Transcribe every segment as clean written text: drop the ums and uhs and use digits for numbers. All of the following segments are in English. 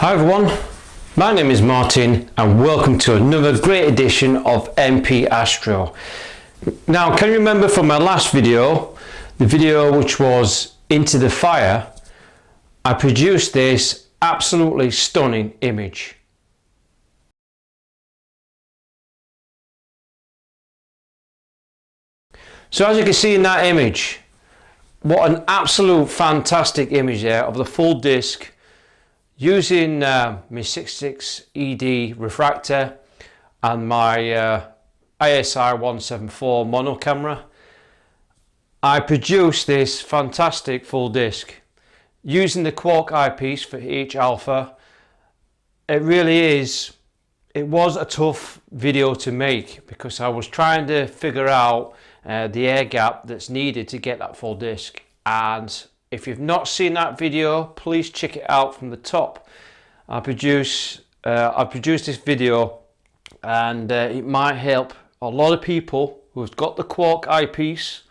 Hi everyone, my name is Martin and welcome to another great edition of MP Astro. Now, can you remember from my last video, the video which was Into the Fire, I produced this absolutely stunning image. So as you can see in that image, what an absolute fantastic image there of the full disc using my 66 ED refractor and my ISI 174 mono camera. I produced this fantastic full disc using the Quark eyepiece for H alpha. It was a tough video to make because I was trying to figure out the air gap that's needed to get that full disc, and if you've not seen that video, please check it out from the top. I produced this video, and it might help a lot of people who've got the Quark eyepiece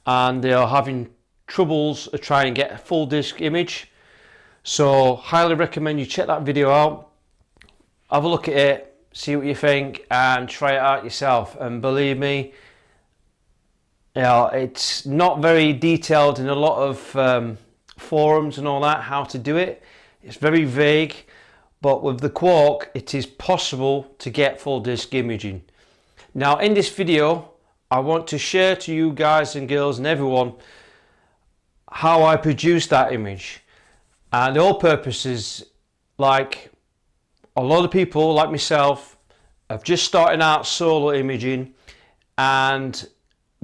and they are having troubles of trying to get a full disc image. So highly recommend you check that video out, have a look at it, see what you think, and try it out yourself. And believe me, it's not very detailed in a lot of forums and all that, how to do it. It's very vague, but with the Quark it is possible to get full disc imaging. Now in this video I want to share to you guys and girls and everyone how I produced that image. And the whole purpose is, like a lot of people like myself have just starting out solo imaging, and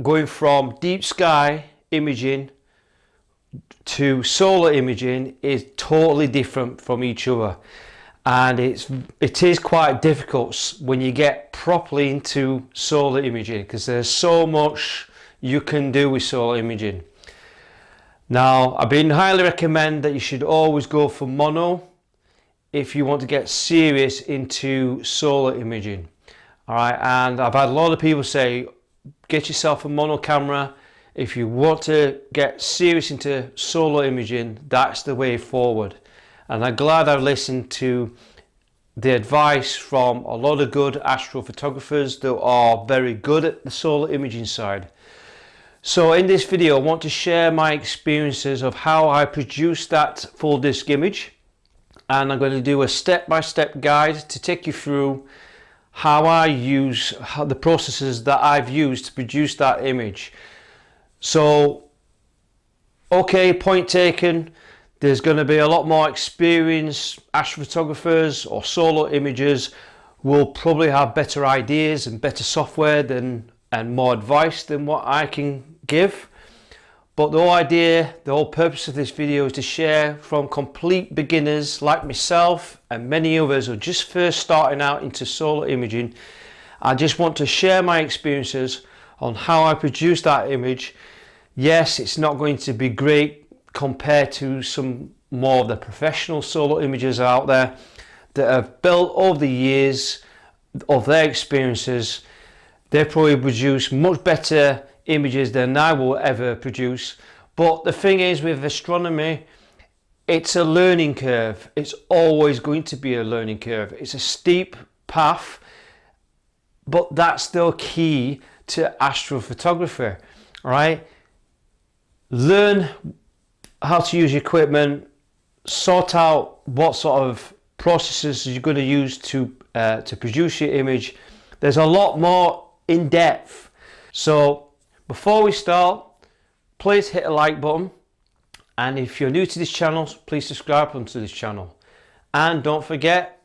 going from deep sky imaging to solar imaging is totally different from each other, and it is quite difficult when you get properly into solar imaging because there's so much you can do with solar imaging. Now, I've been highly recommend that you should always go for mono if you want to get serious into solar imaging. All right, and I've had a lot of people say, get yourself a mono camera. If you want to get serious into solar imaging, that's the way forward. And I'm glad I listened to the advice from a lot of good astrophotographers that are very good at the solar imaging side. So in this video I want to share my experiences of how I produced that full disc image, and I'm going to do a step-by-step guide to take you through how I use the processes that I've used to produce that image. So, okay, point taken, there's going to be a lot more experienced astrophotographers or solar imagers will probably have better ideas and better software and more advice than what I can give. But the whole purpose of this video is to share from complete beginners like myself and many others who are just first starting out into solar imaging. I just want to share my experiences on how I produced that image. Yes, it's not going to be great compared to some more of the professional solar imagers out there that have built over the years of their experiences. They probably produce much better images than I will ever produce. But the thing is, with astronomy, it's a learning curve. It's always going to be a learning curve. It's a steep path, but that's the key to astrophotography. All right, learn how to use your equipment, sort out what sort of processes you're going to use to produce your image. There's a lot more in depth. So before we start, please hit a like button, and if you're new to this channel, please subscribe onto this channel, and don't forget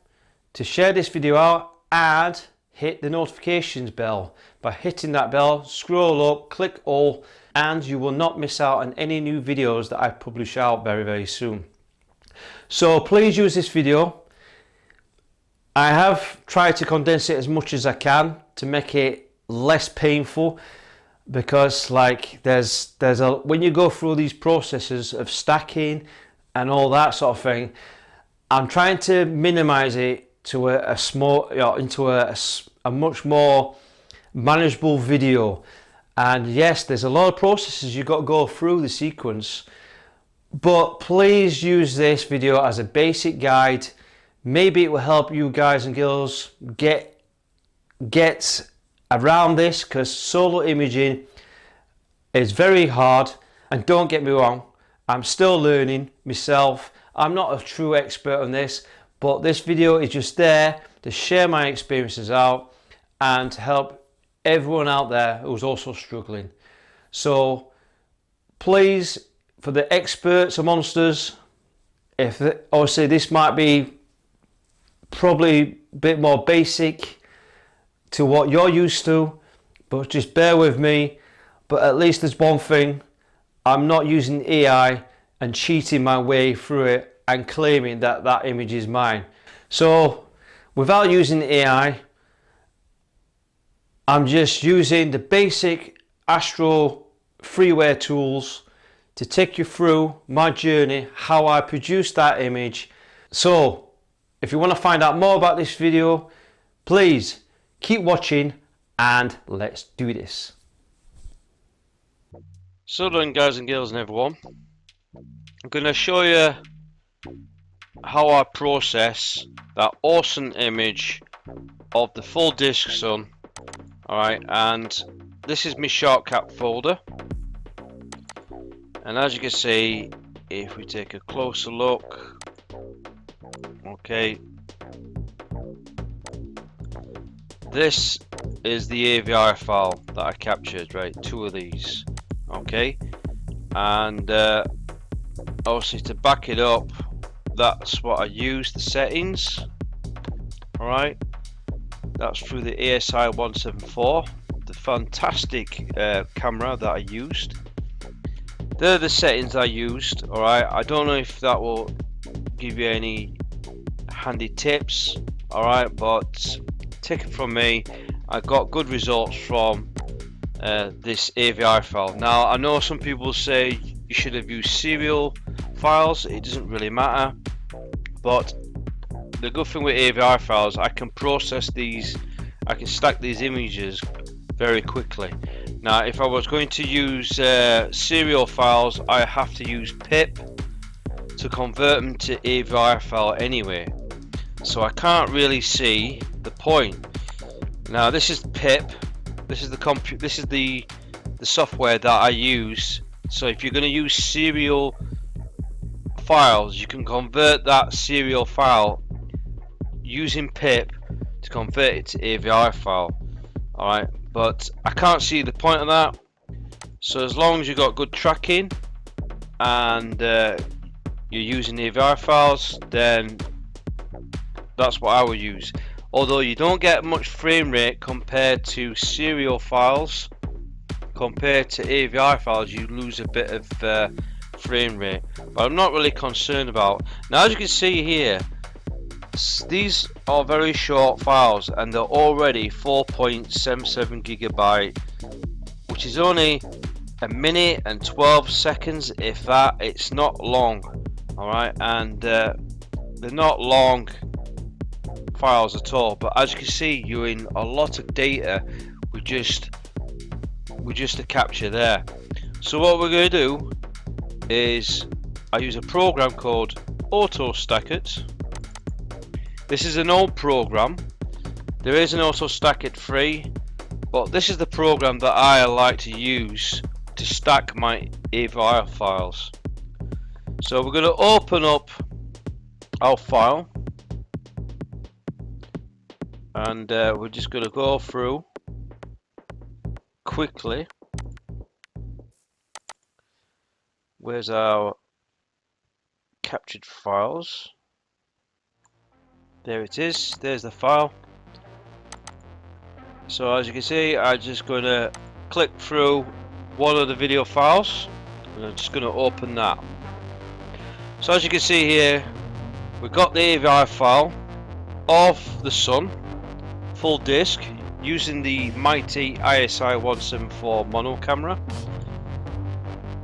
to share this video out and hit the notifications bell. By hitting that bell, scroll up, click all, and you will not miss out on any new videos that I publish out very soon. So please use this video. I have tried to condense it as much as I can to make it less painful, because like when you go through these processes of stacking and all that sort of thing, I'm trying to minimize it to a small, into a much more manageable video. And yes, there's a lot of processes you've got to go through the sequence, But please use this video as a basic guide. Maybe it will help you guys and girls get around this, because solo imaging is very hard. And don't get me wrong, I'm still learning myself. I'm not a true expert on this, but this video is just there to share my experiences out and to help everyone out there who's also struggling. So please, for the experts amongst us, obviously this might be probably a bit more basic to what you're used to, but just bear with me. But at least there's one thing, I'm not using AI and cheating my way through it and claiming that that image is mine. So without using AI, I'm just using the basic Astro freeware tools to take you through my journey, how I produced that image. So if you want to find out more about this video, please keep watching and let's do this. So then, guys and girls and everyone, I'm going to show you how I process that awesome image of the full disc sun. Alright, and this is my shortcut folder, and as you can see, if we take a closer look, okay, this is the AVI file that I captured, right, 2 of these, okay, and obviously to back it up, that's what I use, the settings, alright, that's through the ASI 174, the fantastic camera that I used. They're the settings I used, alright, I don't know if that will give you any handy tips, alright, but take it from me, I got good results from this AVI file. Now I know some people say you should have used serial files, it doesn't really matter, but the good thing with AVI files, I can process these, I can stack these images very quickly. Now if I was going to use serial files, I have to use pip to convert them to AVI file anyway, so I can't really see the point. Now this is pip, this is the software that I use. So if you're going to use serial files, you can convert that serial file using pip to convert it to AVI file. Alright, but I can't see the point of that. So as long as you've got good tracking and you're using AVI files, then that's what I would use. Although you don't get much frame rate compared to serial files, compared to AVI files you lose a bit of frame rate, but I'm not really concerned about. Now as you can see here, these are very short files and they're already 4.77 gigabyte, which is only a minute and 12 seconds, if that. It's not long, alright, and they're not long files at all, but as you can see, you're in a lot of data with just a capture there. So what we're going to do is I use a program called AutoStakkert. This is an old program. There is an AutoStakkert free, but this is the program that I like to use to stack my AVI files. So we're going to open up our file, and we're just going to go through quickly. Where's our captured files? There it is, there's the file. So as you can see, I'm just going to click through one of the video files and I'm just going to open that. So as you can see here, we've got the AVI file of the sun, full disc, using the mighty ISI 174 mono camera.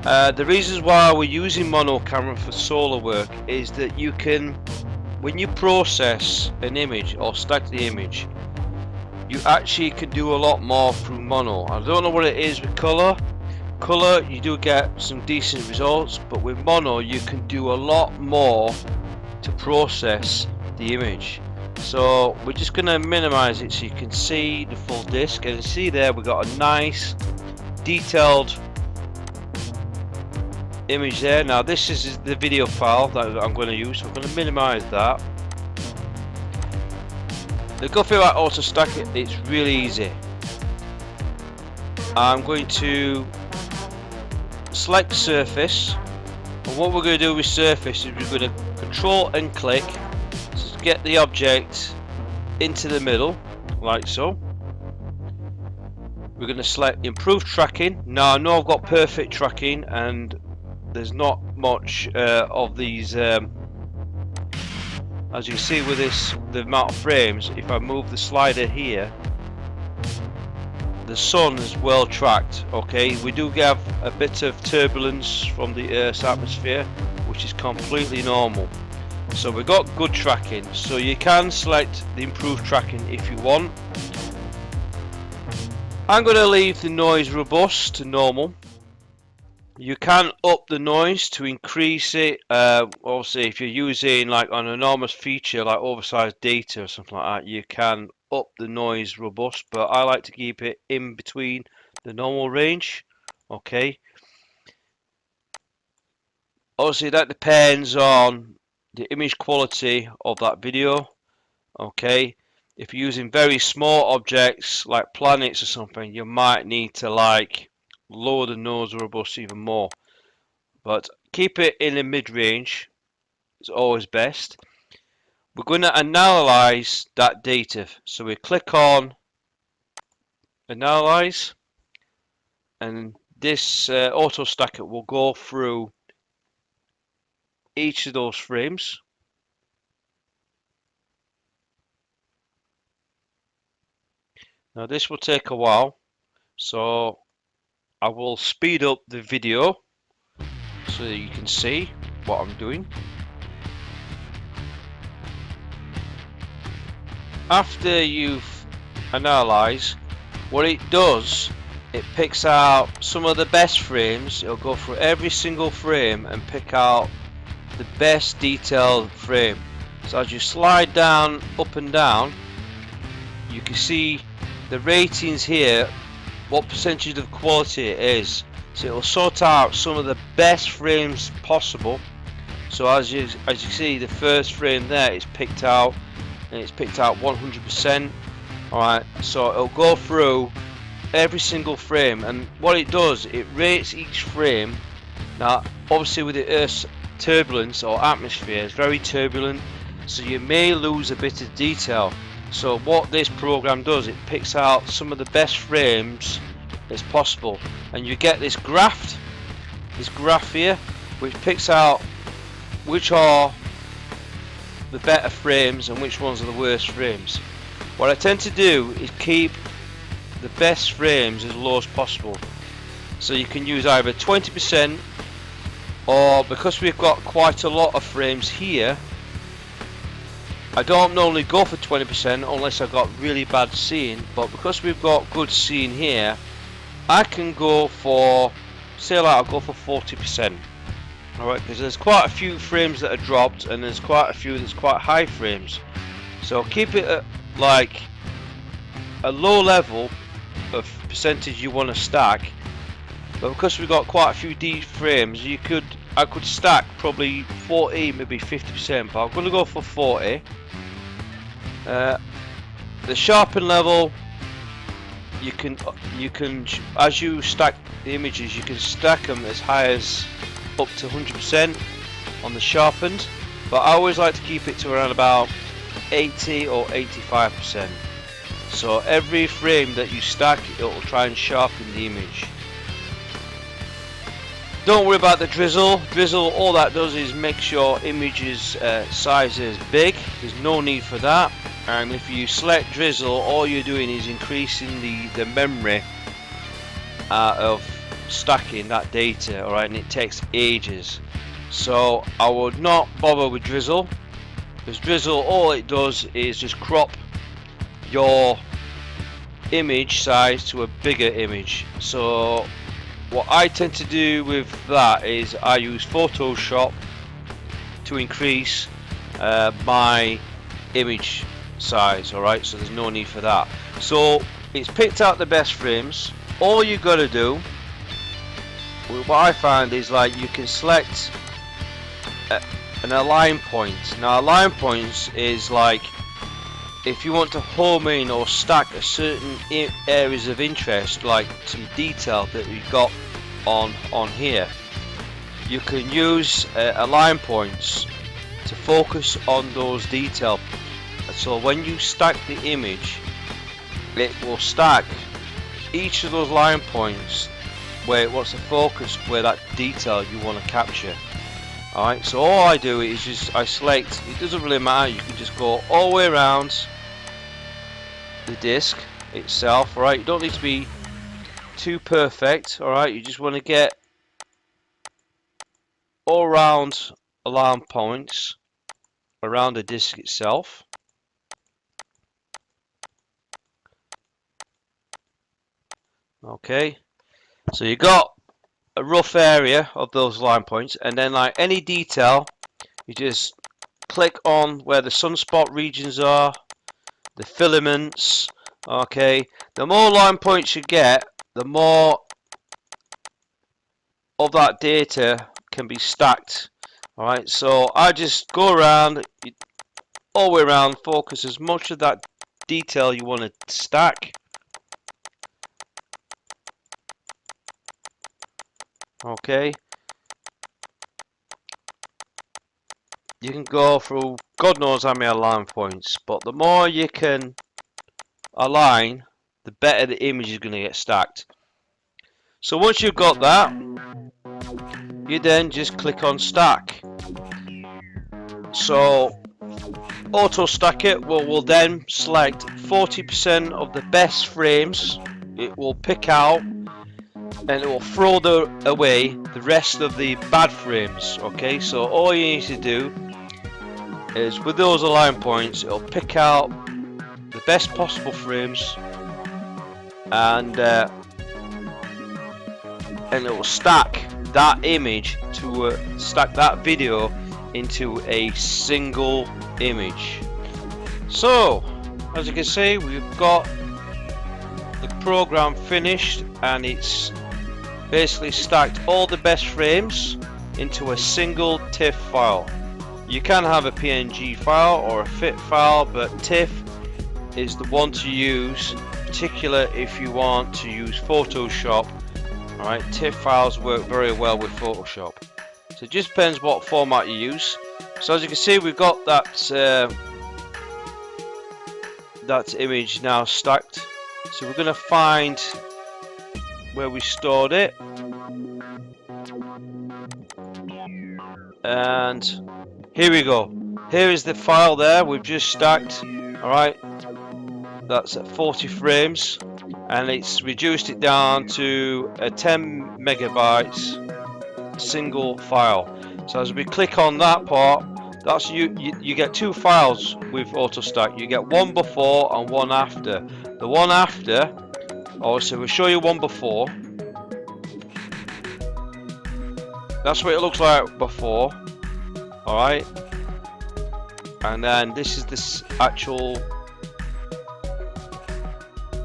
The reasons why we're using mono camera for solar work is that you can, when you process an image or stack the image, you actually can do a lot more through mono. I don't know what it is with color, Colour, you do get some decent results, but with mono you can do a lot more to process the image. So we're just going to minimize it so you can see the full disc, and see there we've got a nice detailed image there. Now this is the video file that I'm going to use, so I'm going to minimize that. The good thing about AutoStakkert, it's really easy. I'm going to select surface, and what we're going to do with surface is we're going to control and click to get the object into the middle, like so. We're going to select improve tracking. Now I know I've got perfect tracking and there's not much of these, as you can see with this, the amount of frames. If I move the slider here, the sun is well tracked. Okay, we do have a bit of turbulence from the Earth's atmosphere, which is completely normal. So we've got good tracking, so you can select the improved tracking if you want. I'm going to leave the noise robust to normal. You can up the noise to increase it. Obviously if you're using like an enormous feature like oversized data or something like that, you can up the noise robust, but I like to keep it in between the normal range. Okay, obviously that depends on the image quality of that video. Okay, if you're using very small objects like planets or something, you might need to like lower the noise robust even more, but keep it in the mid-range is always best. We're going to analyze that data, so we click on analyze, and this AutoStakkert will go through each of those frames. Now this will take a while, so I will speed up the video so that you can see what I'm doing. After you've analysed, what it does, it picks out some of the best frames. It'll go through every single frame and pick out the best detailed frame. So as you slide down, up and down, you can see the ratings here, what percentage of quality it is. So it will sort out some of the best frames possible. So as you see, the first frame there is picked out, and it's picked out 100%. Alright, so it'll go through every single frame, and what it does, it rates each frame. Now obviously with the Earth's turbulence or atmosphere, it's very turbulent, so you may lose a bit of detail. So what this program does, it picks out some of the best frames as possible, and you get this graph here, which picks out which are the better frames and which ones are the worst frames. What I tend to do is keep the best frames as low as possible, so you can use either 20%, or because we've got quite a lot of frames here, I don't normally go for 20% unless I've got really bad scene, but because we've got good scene here, I can go for, say like I'll go for 40%. Alright, because there's quite a few frames that are dropped, and there's quite a few that's quite high frames. So keep it at like a low level of percentage you want to stack, but because we've got quite a few deep frames, I could stack probably 40, maybe 50%, but I'm going to go for 40. The sharpen level, you can as you stack the images, you can stack them as high as up to 100% on the sharpened, but I always like to keep it to around about 80 or 85%. So every frame that you stack, it will try and sharpen the image. Don't worry about the drizzle. Drizzle, all that does is makes your image's sizes big. There's no need for that. And if you select drizzle, all you're doing is increasing the memory of stacking that data, alright, and it takes ages. So I would not bother with drizzle, because drizzle, all it does is just crop your image size to a bigger image. So what I tend to do with that is I use Photoshop to increase my image size. Alright, so there's no need for that. So it's picked out the best frames. All you got to do, what I find is, like, you can select an align point. Now align points is like if you want to home in or stack a certain areas of interest, like some detail that you've got on here, you can use align points to focus on those detail. So when you stack the image, it will stack each of those line points where it wants to focus, where that detail you want to capture. Alright, so all I do is just I select, it doesn't really matter, you can just go all the way around the disc itself. Alright, you don't need to be too perfect. Alright, you just want to get all around alarm points around the disc itself. Okay, so you got a rough area of those line points, and then like any detail, you just click on where the sunspot regions are, the filaments. Okay, the more line points you get, the more of that data can be stacked. Alright, so I just go around all the way around, focus as much of that detail you want to stack. Okay, you can go through God knows how many align points, but the more you can align, the better the image is going to get stacked. So once you've got that, you then just click on stack. So AutoStakkert will then select 40% of the best frames. It will pick out and it will throw away the rest of the bad frames. Okay, so all you need to do is with those align points, it'll pick out the best possible frames, and it will stack that image to stack that video into a single image. So as you can see, we've got the program finished, and it's basically stacked all the best frames into a single TIFF file. You can have a PNG file or a FIT file, but TIFF is the one to use, particularly if you want to use Photoshop. Alright, TIFF files work very well with Photoshop. So it just depends what format you use. So as you can see, we've got that image now stacked. So we're going to find where we stored it, and here we go. Here is the file there we've just stacked. Alright, that's at 40 frames, and it's reduced it down to a 10 megabytes single file. So as we click on that part, that's you get two files with AutoStakkert. You get one before and one after. The one after, so we'll show you one before. That's what it looks like before. Alright, and then this is this actual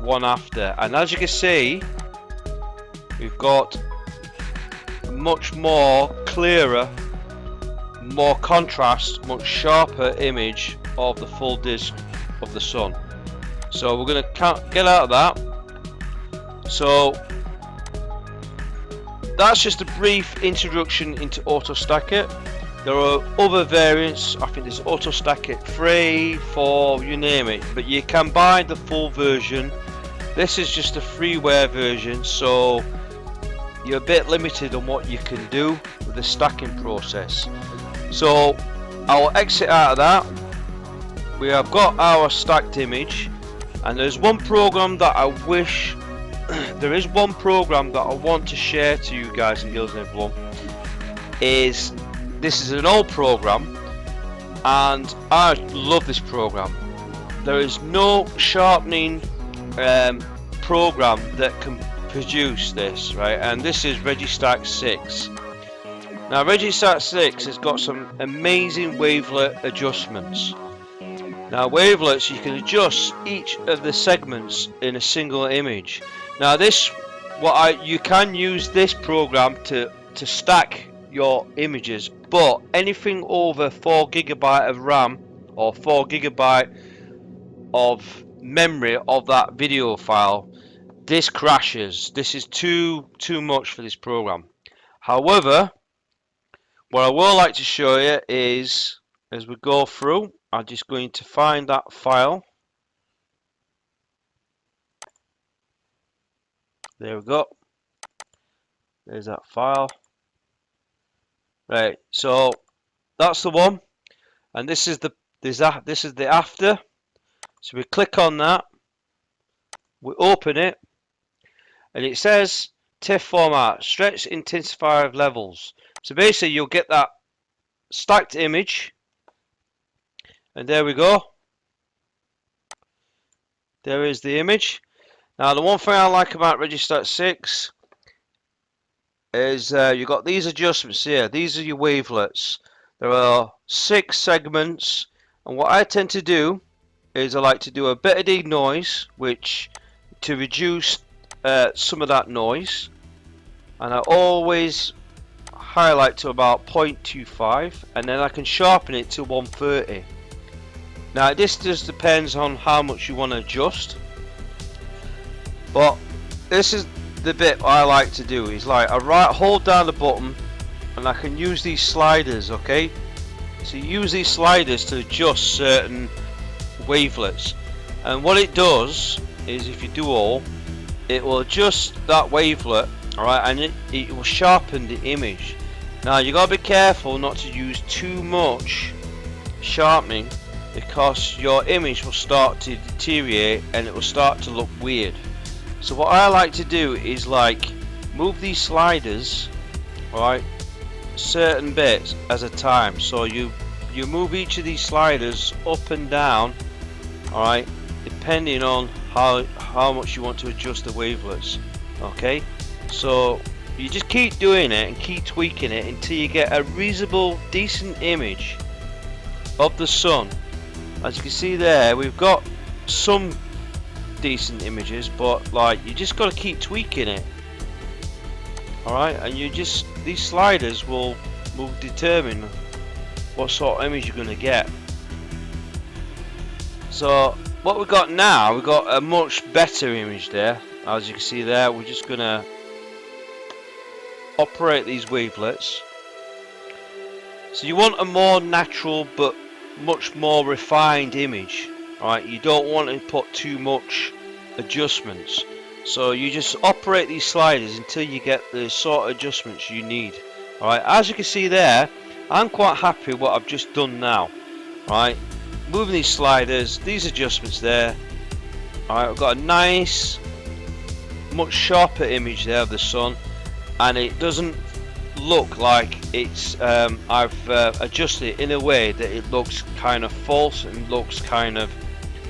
one after, and as you can see, we've got a much more clearer, more contrast, much sharper image of the full disk of the sun. So we're going to get out of that. So that's just a brief introduction into AutoStakkert. There are other variants. I think there's AutoStakkert 3, 4, you name it, but you can buy the full version. This is just a freeware version, so you're a bit limited on what you can do with the stacking process. So I'll exit out of that. We have got our stacked image, and there's one program that I wish there is one program that I want to share to you guys and girls and everyone. This is an old program, and I love this program. There is no sharpening program that can produce this, right? And this is Registax 6. Now Registax 6 has got some amazing wavelet adjustments. Now wavelets, you can adjust each of the segments in a single image. Now this, you can use this program to stack your images, but anything over 4 GB of RAM or 4 GB of memory of that video file, this crashes. This is too much for this program. However, what I would like to show you is, as we go through, I'm just going to find that file. There we go. There's that file. Right, so that's the one, and this is the after. So we click on that, we open it, and it says TIFF format, stretch intensifier levels. So basically you'll get that stacked image, and there we go. There is the image. Now the one thing I like about Registax 6 is you've got these adjustments here. These are your wavelets. There are 6 segments, and what I tend to do is I like to do a bit of denoise, which to reduce some of that noise, and I always highlight to about 0.25, and then I can sharpen it to 130. Now this just depends on how much you want to adjust, but this is the bit I like to do. Is like I hold down the button and I can use these sliders, okay? So you use these sliders to adjust certain wavelets, and what it does is, if you do all, it will adjust that wavelet, alright, and it will sharpen the image. Now you gotta be careful not to use too much sharpening, because your image will start to deteriorate and it will start to look weird. So what I like to do is like move these sliders, alright, certain bits at a time. So you move each of these sliders up and down, alright, depending on how much you want to adjust the wavelets. Okay, so you just keep doing it and keep tweaking it until you get a reasonable, decent image of the sun. As you can see there, we've got some decent images, but like you just got to keep tweaking it. Alright, and these sliders will determine what sort of image you're going to get. So what we've got now, we've got a much better image there. As you can see there, we're just going to operate these wavelets. So you want a more natural but much more refined image. Alright, you don't want to put too much adjustments. So you just operate these sliders until you get the sort of adjustments you need. Alright, as you can see there, I'm quite happy with what I've just done now. Alright, moving these sliders, these adjustments there. Alright, I've got a nice, much sharper image there of the sun, and it doesn't look like it's I've adjusted it in a way that it looks kind of false and looks kind of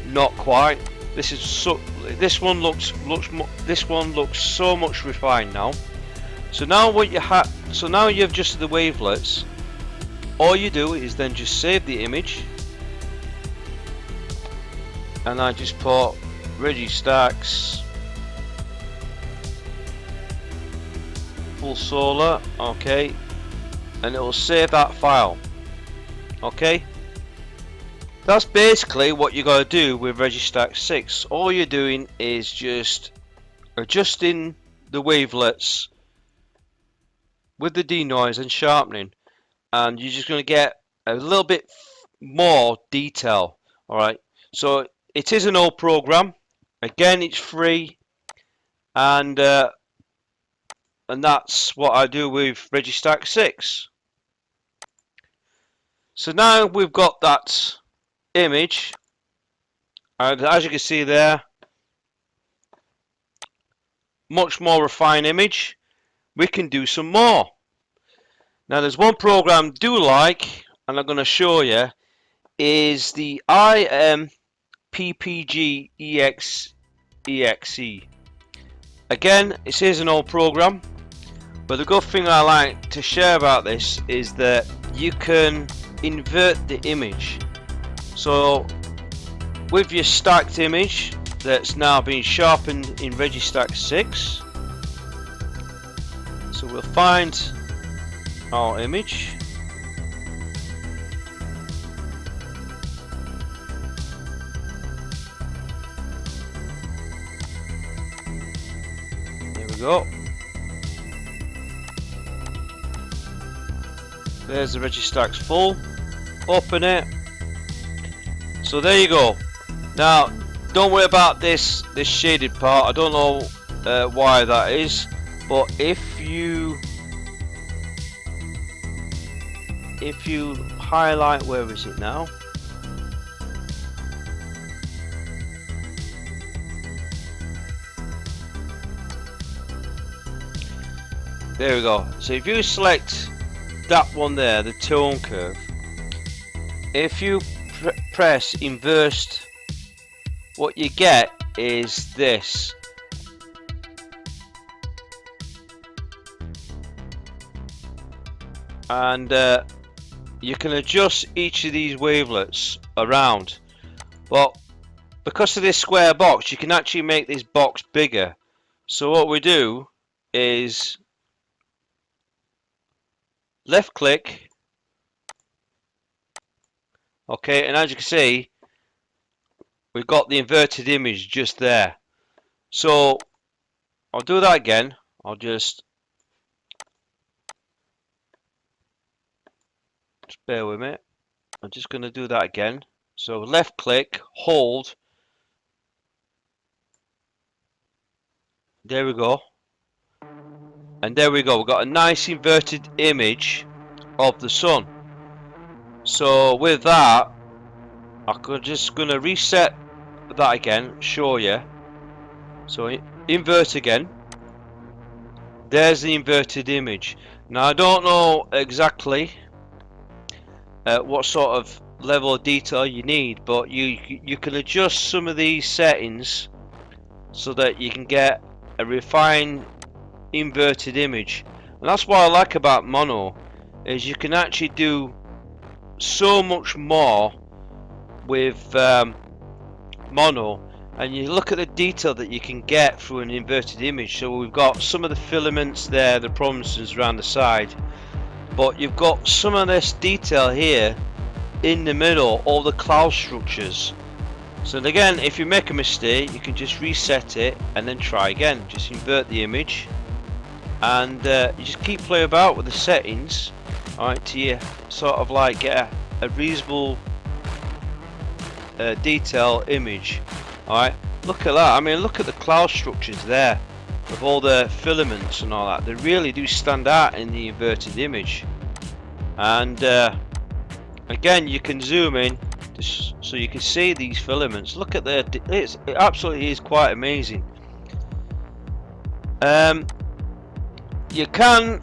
not quite. This one looks so much refined now. So now now you've adjusted the wavelets. All you do is then just save the image, and I just put Registax full solar, okay, and it will save that file. Okay, that's basically what you got to do with Registax 6. All you're doing is just adjusting the wavelets with the denoise and sharpening, and you're just going to get a little bit more detail. Alright, so it is an old program. Again, it's free, and that's what I do with Registax 6. So now we've got that image, and as you can see there, much more refined image. We can do some more. Now there's one program I do like, and I'm going to show you, is the IMPPG EXE. Again, it is an old program, but the good thing I like to share about this is that you can invert the image. So with your stacked image that's now been sharpened in Registax 6, so we'll find our image. There we go. There's the Registax full. Open it. So there you go. Now don't worry about this shaded part. I don't know why that is, but if you highlight, where is it now? There we go. So if you select that one there, the tone curve, if you press invert, what you get is this. And you can adjust each of these wavelets around, but because of this square box you can actually make this box bigger. So what we do is left click, okay, and as you can see we've got the inverted image just there. So I'll do that again. I'll just bear with me. I'm just going to do that again. So left click, hold, there we go, and there we go. We've got a nice inverted image of the sun. So with that, I'm just going to reset that again, show you. So invert again. There's the inverted image. Now I don't know exactly what sort of level of detail you need, but you can adjust some of these settings so that you can get a refined inverted image. And that's what I like about mono, is you can actually do so much more with mono, and you look at the detail that you can get through an inverted image. So we've got some of the filaments there, the prominences around the side, but you've got some of this detail here in the middle, all the cloud structures. So again, if you make a mistake, you can just reset it and then try again. Just invert the image, and you just keep playing about with the settings, alright, till you sort of like get a reasonable detail image. Alright, look at that. I mean, look at the cloud structures there with all the filaments and all that. They really do stand out in the inverted image. And again, you can zoom in so you can see these filaments. Look at the, it absolutely is quite amazing. You can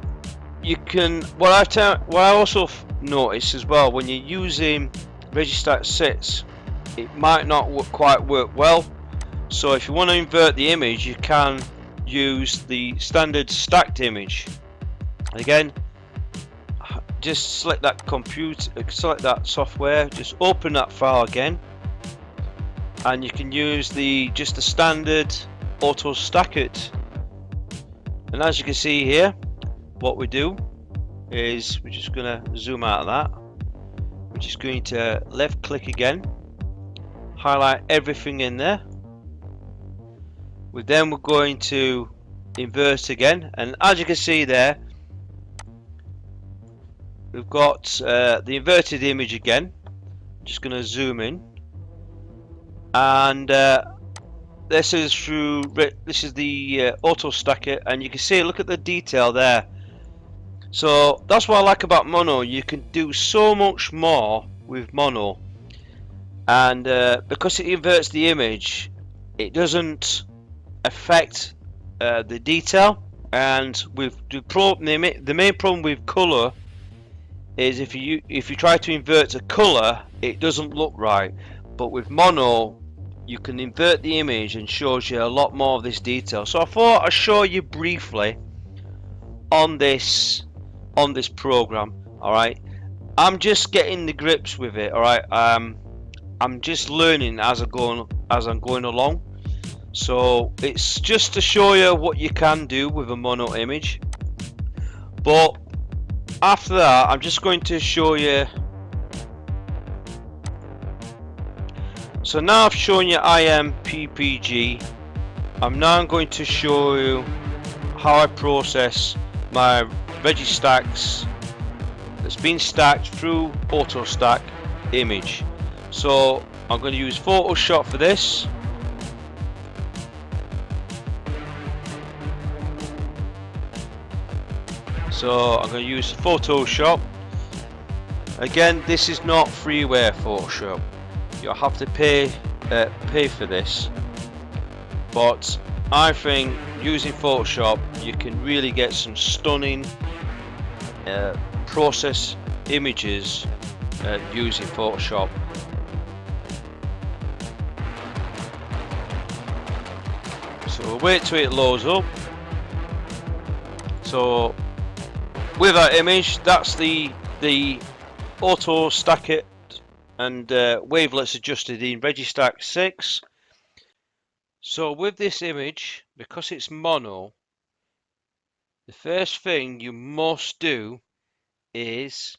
what I also noticed as well, when you're using Registax 6, it might not quite work well. So if you want to invert the image, you can use the standard stacked image. Again, just select that select that software, just open that file again, and you can use just the standard AutoStakkert. And as you can see here, what we do is we're just going to zoom out of that. We're just going to left click again, highlight everything in there. We're going to invert again, and as you can see there, we've got the inverted image again. I'm just going to zoom in, and this is the AutoStakkert, and you can see, look at the detail there. So that's what I like about mono. You can do so much more with mono, and because it inverts the image, it doesn't affect the detail. And with the main problem with color is if you try to invert a color, it doesn't look right. But with mono, you can invert the image and shows you a lot more of this detail. So I thought I'd show you briefly on this program. All right, I'm just getting the grips with it. All right, I'm just learning as I'm going along. So it's just to show you what you can do with a mono image. But after that, I'm just going to show you. So now I've shown you IMPPG. I'm now going to show you how I process my Registax that's been stacked through AutoStack image. So I'm going to use Photoshop for this. So I'm going to use Photoshop. Again, this is not freeware Photoshop. You'll have to pay for this. But I think using Photoshop, you can really get some stunning process images using Photoshop. So we'll wait till it loads up. So with that image, that's the AutoStakkert and wavelets adjusted in Registax 6. So with this image, because it's mono, the first thing you must do is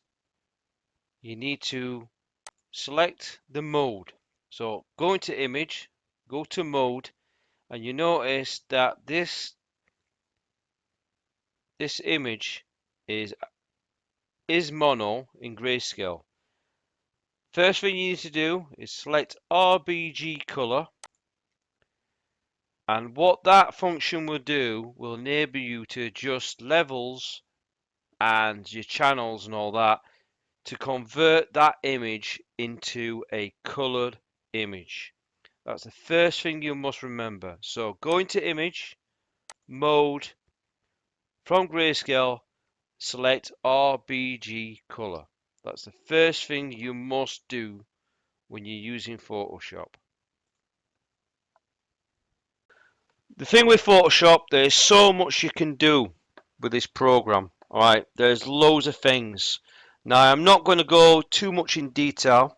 you need to select the mode. So go into image, go to mode, and you notice that this image is mono in grayscale. First thing you need to do is select RGB color, and what that function will do will enable you to adjust levels and your channels and all that to convert that image into a colored image. That's the first thing you must remember. So go into image, mode, from grayscale, select RGB color. That's the first thing you must do when you're using Photoshop. The thing with Photoshop, there's so much you can do with this program. Alright, there's loads of things. Now I'm not going to go too much in detail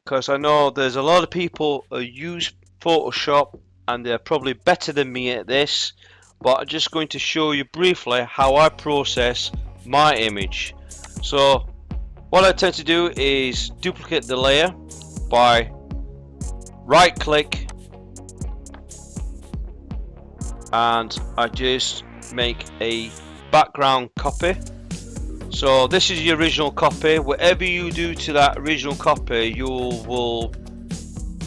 because I know there's a lot of people who use Photoshop and they're probably better than me at this, but I'm just going to show you briefly how I process my image. So what I tend to do is duplicate the layer by right click, and I just make a background copy. So this is the original copy. Whatever you do to that original copy, you will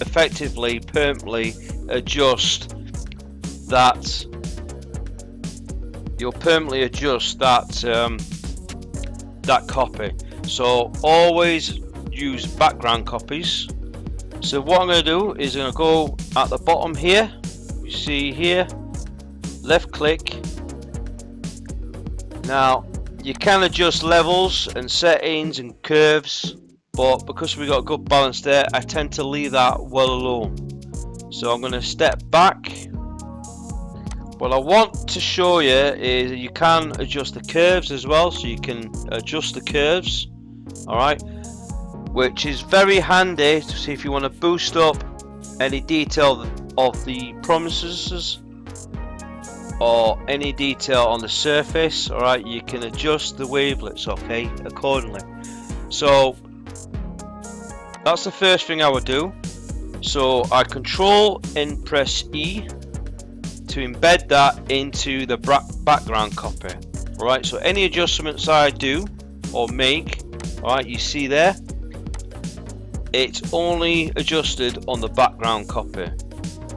effectively permanently adjust that. You'll permanently adjust that that copy. So always use background copies. So what I'm going to do is I'm going to go at the bottom here. You see here, left click. Now you can adjust levels and settings and curves, but because we got a good balance there, I tend to leave that well alone. So I'm going to step back. What I want to show you is you can adjust the curves as well, so you can adjust the curves, alright, which is very handy to see if you want to boost up any detail of the promises or any detail on the surface. Alright, you can adjust the wavelets, okay, accordingly. So that's the first thing I would do. So I control and press E to embed that into the background copy. Alright, so any adjustments I do or make, alright, you see there, it's only adjusted on the background copy.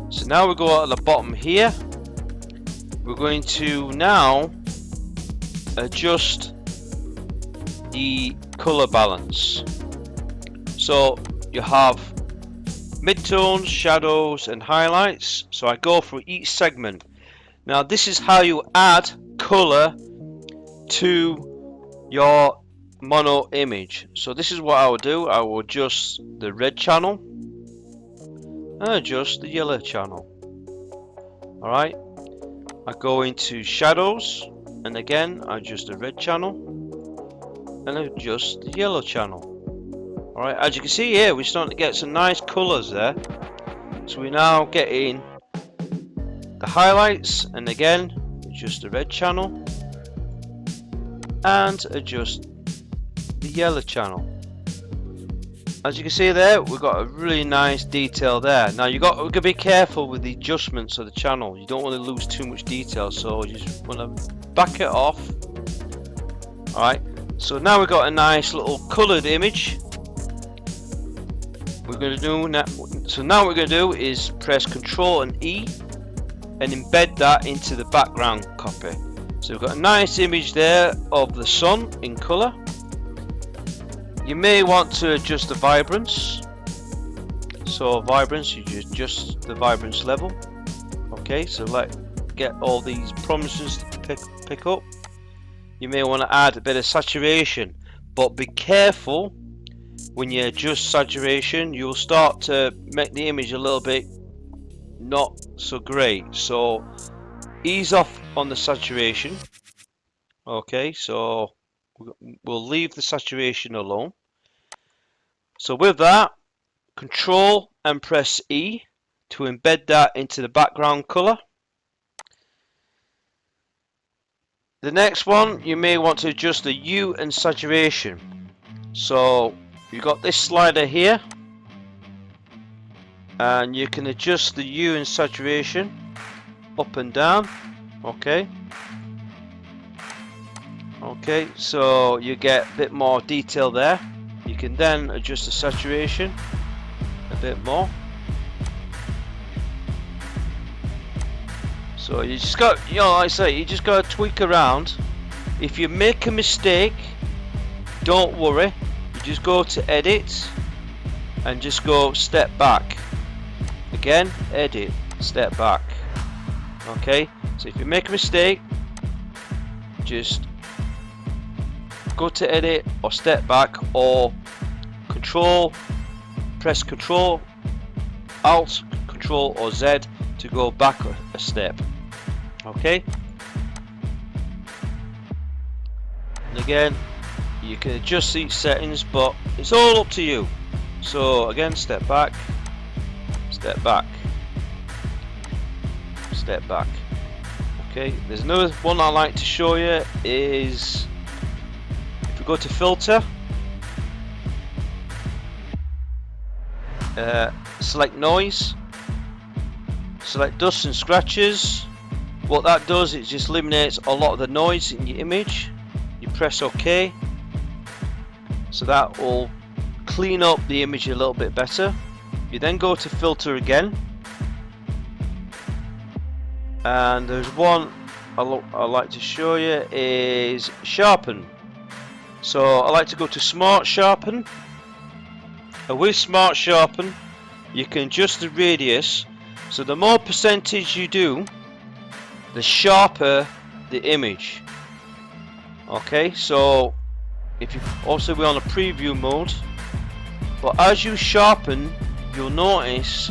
So now we go at the bottom here. We're going to now adjust the color balance. So you have midtones, shadows and highlights. So I go through each segment. Now this is how you add color to your mono image. So this is what I will do. I will adjust the red channel. and adjust the yellow channel. Alright, I go into shadows, and again I adjust the red channel and adjust the yellow channel. Alright, as you can see here, we're starting to get some nice colours there. So we're now getting the highlights, and again adjust the red channel and adjust the yellow channel. As you can see there, we've got a really nice detail there. Now we've got to be careful with the adjustments of the channel. You don't want to lose too much detail, so you just want to back it off. Alright, so now we've got a nice little coloured image. We're going to do now. So now what we're going to do is press Ctrl and E and embed that into the background copy. So we've got a nice image there of the sun in colour. You may want to adjust the vibrance. So vibrance, you just adjust the vibrance level. Okay, so get all these promises to pick up. You may want to add a bit of saturation, but be careful when you adjust saturation. You'll start to make the image a little bit not so great. So ease off on the saturation. Okay, so we'll leave the saturation alone. So with that, Control and press E to embed that into the background color. The next one, you may want to adjust the hue and saturation. So you've got this slider here, and you can adjust the hue and saturation up and down. Okay, so you get a bit more detail there. You can then adjust the saturation a bit more. So you just got, like I say, you just got to tweak around. If you make a mistake, don't worry. You just go to edit and just go step back. Again, edit, step back. Okay, so if you make a mistake, just go to edit or step back, or press Control, Alt, Control or Z to go back a step. Okay, and again you can adjust these settings, but it's all up to you. So again, step back, step back, step back. Okay, there's another one I like to show you is if we go to filter, select noise, select dust and scratches. What that does is just eliminates a lot of the noise in your image. You press OK, so that will clean up the image a little bit better. You then go to filter again, and there's one I like to show you is sharpen. So I like to go to smart sharpen, and with smart sharpen you can adjust the radius. So the more percentage you do, the sharper the image. Okay, so if you also be on a preview mode, but as you sharpen, you'll notice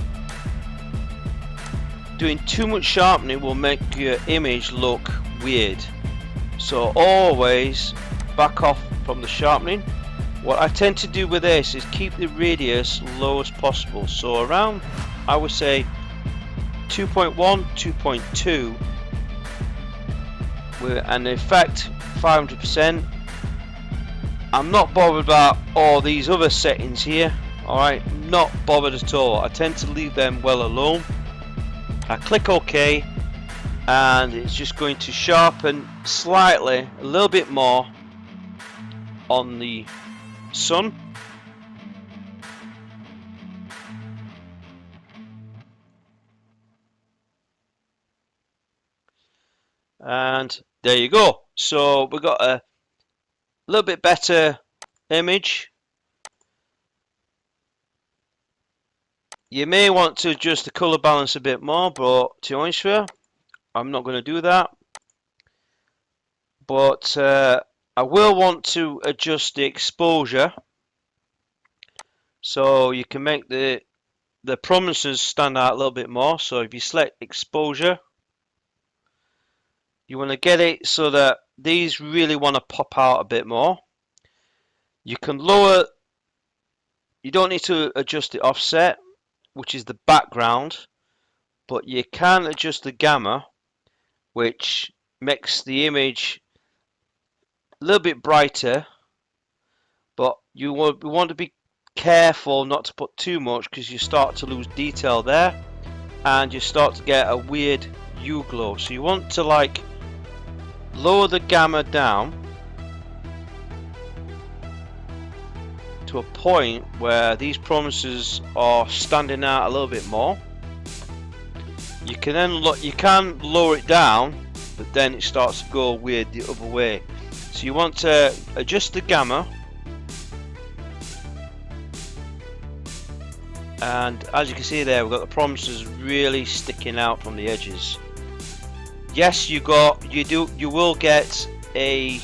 doing too much sharpening will make your image look weird. So always back off from the sharpening. What I tend to do with this is keep the radius low as possible, so around, I would say 2.1, 2.2, and in fact 500%. I'm not bothered about all these other settings here. Alright, not bothered at all. I tend to leave them well alone. I click OK, and it's just going to sharpen slightly, a little bit more on the sun. And there you go. So we've got a little bit better image. You may want to adjust the color balance a bit more, but to be honest with you, I'm not going to do that. But I will want to adjust the exposure, so you can make the the prominences stand out a little bit more. So if you select exposure, you want to get it so that these really want to pop out a bit more. You can lower, you don't need to adjust the offset, which is the background, but you can adjust the gamma, which makes the image a little bit brighter, but you want to be careful not to put too much, because you start to lose detail there and you start to get a weird hue glow. So you want to like lower the gamma down to a point where these prominences are standing out a little bit more. You can then lower it down, but then it starts to go weird the other way. So you want to adjust the gamma, and as you can see there, we've got the prominences really sticking out from the edges. Yes, you will get a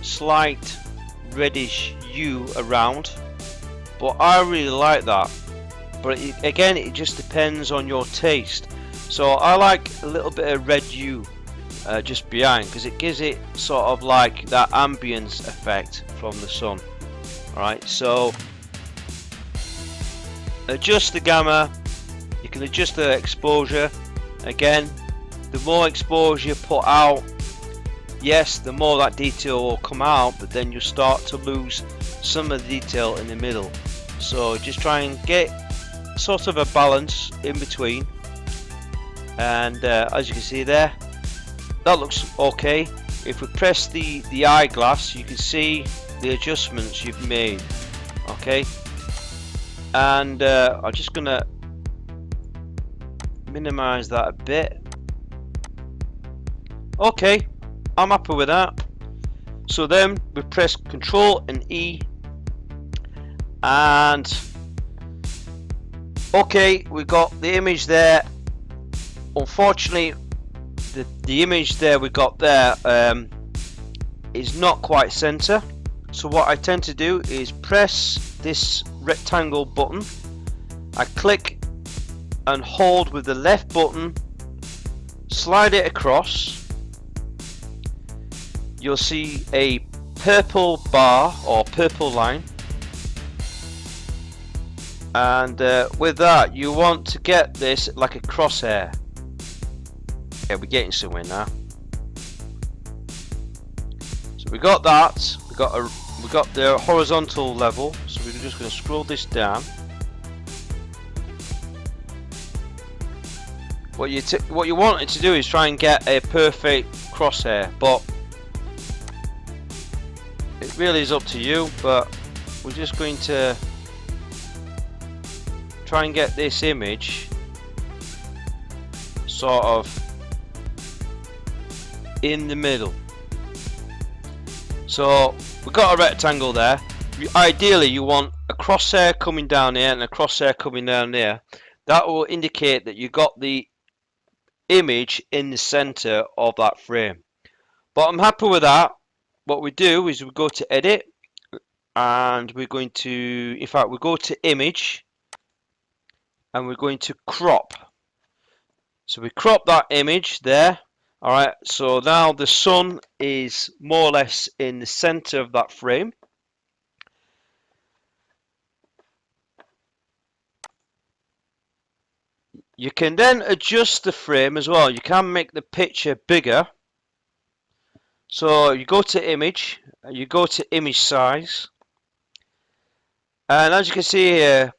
slight reddish hue around, but I really like that. But again, it just depends on your taste. So I like a little bit of red hue just behind, because it gives it sort of like that ambience effect from the sun. Alright, so adjust the gamma, you can adjust the exposure. Again, the more exposure you put out, yes, the more that detail will come out, but then you start to lose some of the detail in the middle. So just try and get sort of a balance in between, and as you can see there, that looks okay. If we press the eyeglass, you can see the adjustments you've made. Okay, and I'm just gonna minimize that a bit. Okay, I'm happy with that. So then we press Control and E, and okay, we got the image there. Unfortunately, the image there we got there is not quite center. So what I tend to do is press this rectangle button. I click and hold with the left button, slide it across. You'll see a purple bar or purple line, and with that you want to get this like a crosshair. Yeah, we're getting somewhere now. So we got that. We got the horizontal level. So we're just going to scroll this down. What you want to do is try and get a perfect crosshair, but it really is up to you. But we're just going to try and get this image sort of in the middle. So we've got a rectangle there. Ideally you want a crosshair coming down here and a crosshair coming down there. That will indicate that you got the image in the center of that frame. But I'm happy with that. What we do is we go to edit, and we're going to, in fact, we go to image, and we're going to crop. So we crop that image there. Alright, so now the sun is more or less in the center of that frame. You can then adjust the frame as well. You can make the picture bigger. So you go to image, you go to image size, and as you can see here,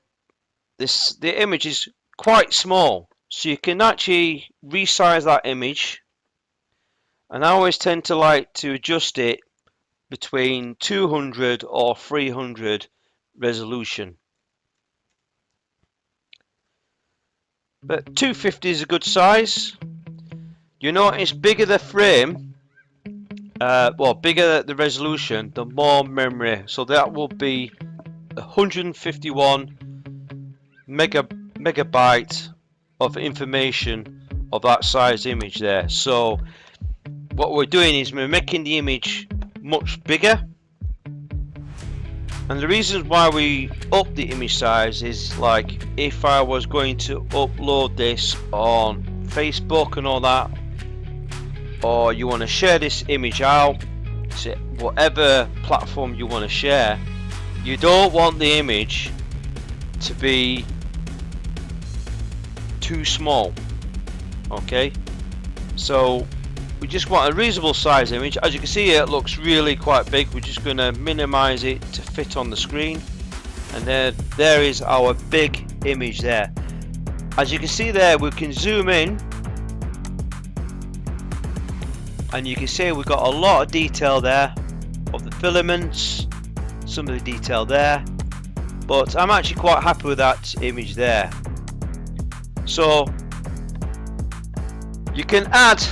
the image is quite small. So you can actually resize that image. And I always tend to like to adjust it between 200 or 300 resolution. But 250 is a good size. You notice bigger the frame, well, bigger the resolution, the more memory. So that will be 151 megabyte of information of that size image there. So what we're doing is we're making the image much bigger, And the reason why we up the image size is like if I was going to upload this on Facebook and all that, or you want to share this image out to whatever platform you want to share, you don't want the image to be too small. Okay, so we just want a reasonable size image. As you can see here, it looks really quite big. We're just going to minimize it to fit on the screen, and there is our big image there. As you can see there, we can zoom in and you can see we've got a lot of detail there of the filaments, some of the detail there, but I'm actually quite happy with that image there. So you can add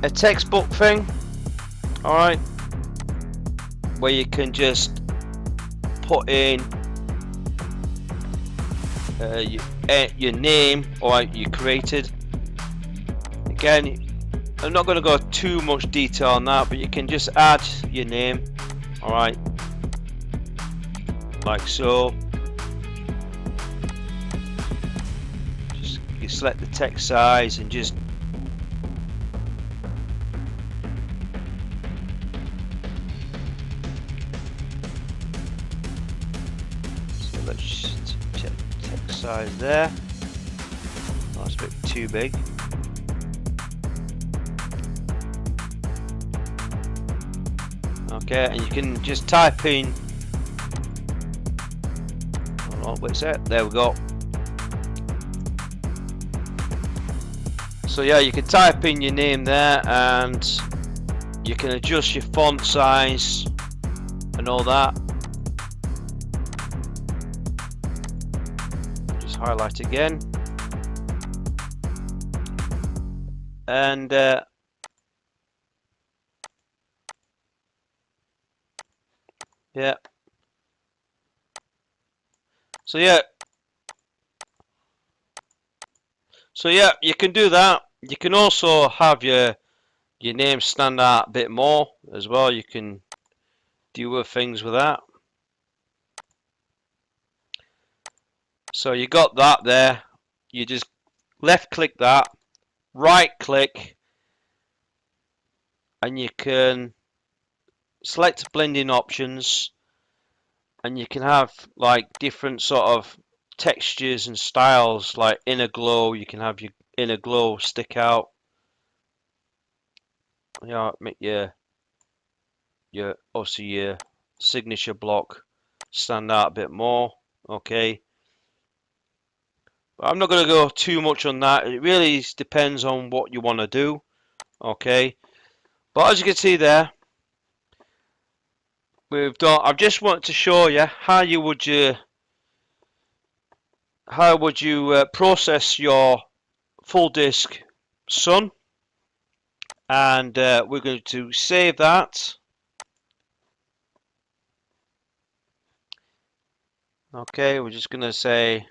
a textbook thing, alright, where you can just put in your name or what you created. Again, I'm not going to go too much detail on that, but you can just add your name, alright, like so. Just you select the text size and just let's just check the text size there. That's a bit too big. Okay, and you can just type in, oh, what's that? There we go. So yeah, you can type in your name there, and you can adjust your font size and all that. Just highlight again, and yeah. So yeah, you can do that. You can also have your name stand out a bit more as well. You can do other things with that. So you got that there. You just left click that, right click, and you can select blending options, and you can have like different sort of textures and styles, like inner glow. You can have your inner glow stick out, you know, make your obviously your signature block stand out a bit more. Okay, but I'm not going to go too much on that. It really depends on what you want to do. Okay, but as you can see there, we've done. I just wanted to show you how would you process your full disk sun, and we're going to save that. Okay, we're just going to say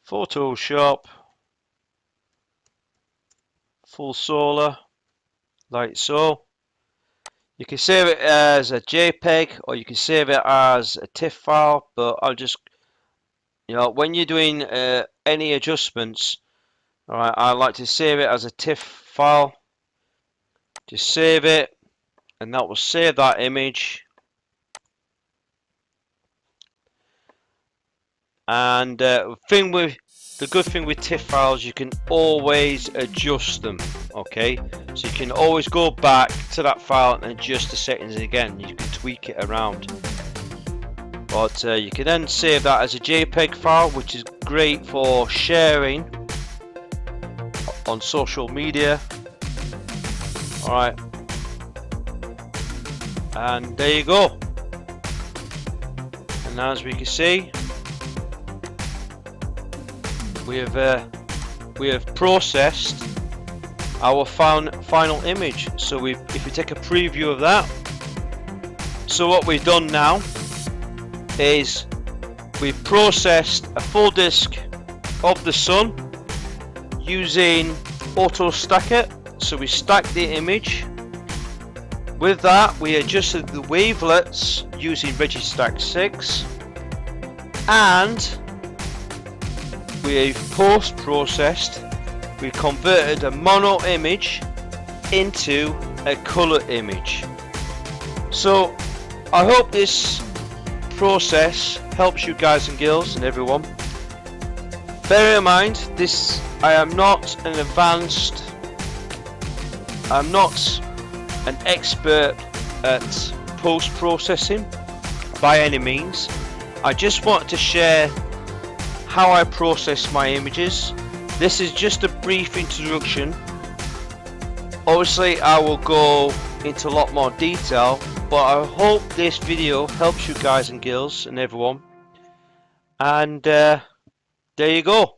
Photoshop full solar, like so. You can save it as a JPEG, or you can save it as a TIFF file, but I'll just, you know, when you're doing any adjustments, alright, I like to save it as a TIFF file. Just save it, and that will save that image. And the good thing with TIFF files, you can always adjust them. Okay, so you can always go back to that file and adjust the settings again. You can tweak it around, but you can then save that as a JPEG file, which is great for sharing on social media. Alright, and there you go. And as we can see, we have processed our final image. So if we take a preview of that, so what we've done now is we've processed a full disk of the sun using AutoStakkert. So we stacked the image. With that, we adjusted the wavelets using Registax 6, and we post-processed. We converted a mono image into a color image. So I hope this process helps you guys and girls and everyone. Bear in mind, I'm not an expert at post-processing by any means. I just want to share how I process my images. This is just a brief introduction. Obviously I will go into a lot more detail, but I hope this video helps you guys and girls and everyone. And there you go.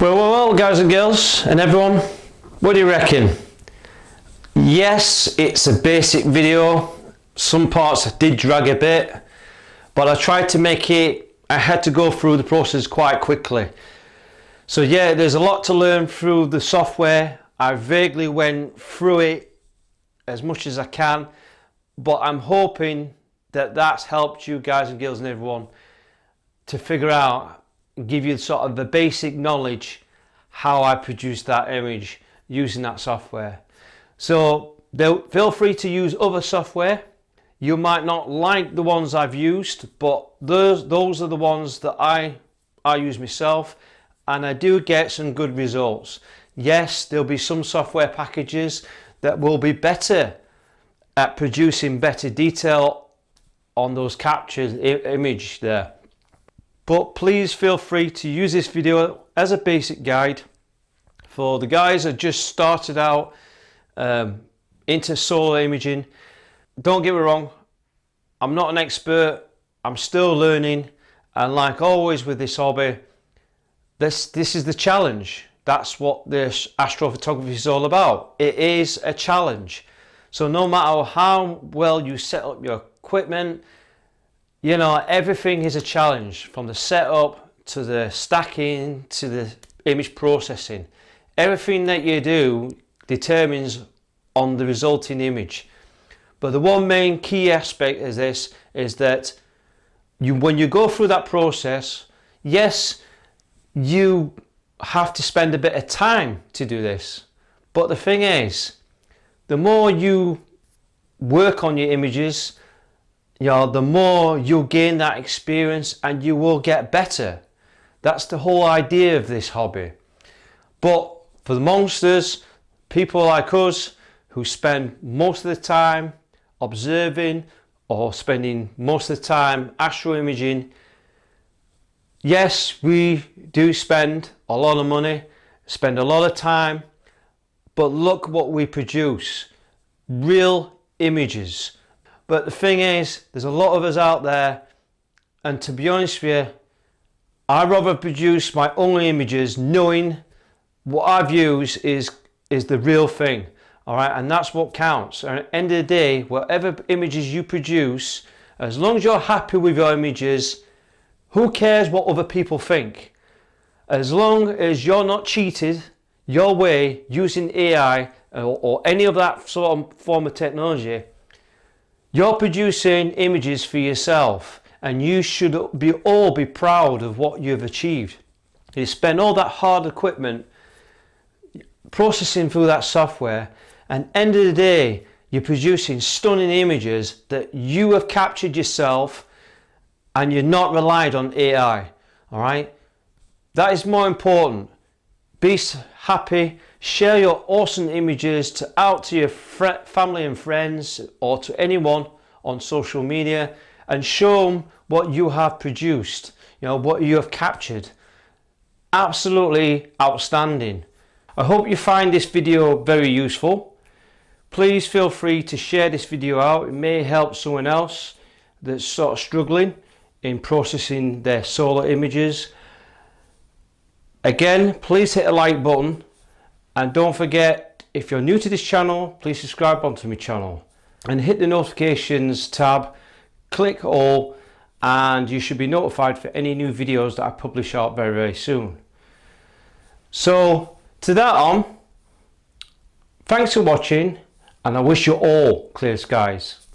Well, guys and girls and everyone, what do you reckon? Yes, it's a basic video. Some parts did drag a bit, but I tried to make it, I had to go through the process quite quickly. So yeah, there's a lot to learn through the software. I vaguely went through it as much as I can, but I'm hoping that that's helped you guys and girls and everyone to figure out, give you sort of the basic knowledge how I produce that image using that software. So feel free to use other software. You might not like the ones I've used, but those are the ones that I use myself, and I do get some good results. Yes, there'll be some software packages that will be better at producing better detail on those captured image there. But please feel free to use this video as a basic guide for the guys that just started out into solar imaging. Don't get me wrong, I'm not an expert, I'm still learning, and like always with this hobby, this is the challenge. That's what this astrophotography is all about. It is a challenge. So no matter how well you set up your equipment, you know, everything is a challenge, from the setup to the stacking to the image processing. Everything that you do determines on the resulting image. But the one main key aspect is this, is that when you go through that process, yes, you have to spend a bit of time to do this. But the thing is, the more you work on your images, you know, the more you'll gain that experience and you will get better. That's the whole idea of this hobby. But for the monsters, people like us who spend most of the time observing or spending most of the time astro imaging, yes, we do spend a lot of money, spend a lot of time, but look what we produce, real images. But the thing is, there's a lot of us out there, and to be honest with you, I'd rather produce my own images knowing what I've used is the real thing. All right, and that's what counts. And at the end of the day, whatever images you produce, as long as you're happy with your images, who cares what other people think? As long as you're not cheated your way using AI or any of that sort of form of technology, you're producing images for yourself, and you should all be proud of what you've achieved. You spend all that hard equipment processing through that software, and end of the day, you're producing stunning images that you have captured yourself, and you're not relied on AI. All right, that is more important. Be happy, share your awesome images out to your family and friends or to anyone on social media, and show them what you have produced, you know, what you have captured. Absolutely outstanding. I hope you find this video very useful. Please feel free to share this video out. It may help someone else that's sort of struggling in processing their solar images. Again, please hit the like button, and don't forget, if you're new to this channel, please subscribe onto my channel and hit the notifications tab, click all, and you should be notified for any new videos that I publish out very, very soon. So to that on, thanks for watching, and I wish you all clear skies.